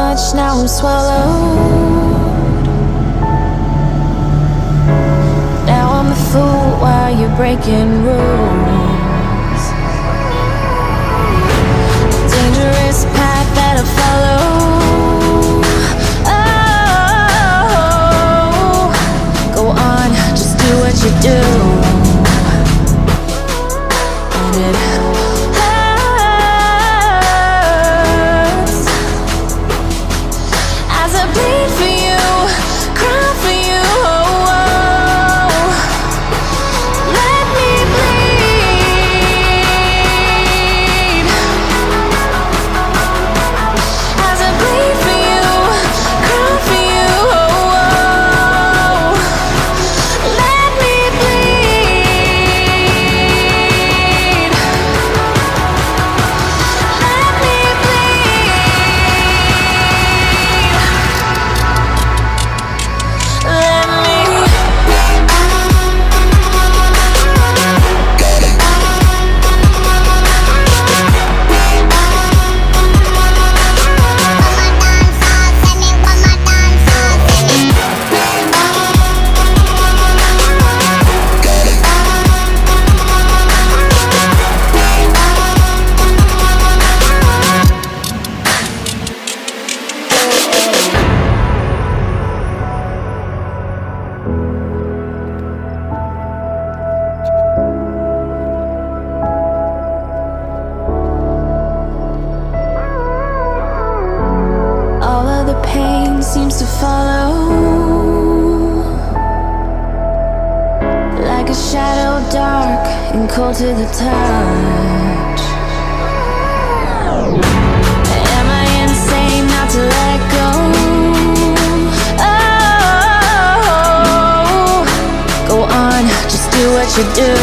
much, now I'm swallowed. Now I'm a fool while you're breaking rules. Dangerous path that I follow. Oh, go on, just do what you do. And it hurts as I bleed for you, cry for you. Oh, oh. Let me bleed as I bleed for you, cry for you. Oh, oh. Let me bleed. Let me bleed. Let me. All of the pain seems to follow, like a shadow, dark and cold to the touch. Am I insane not to let go? Oh, go on, just do what you do.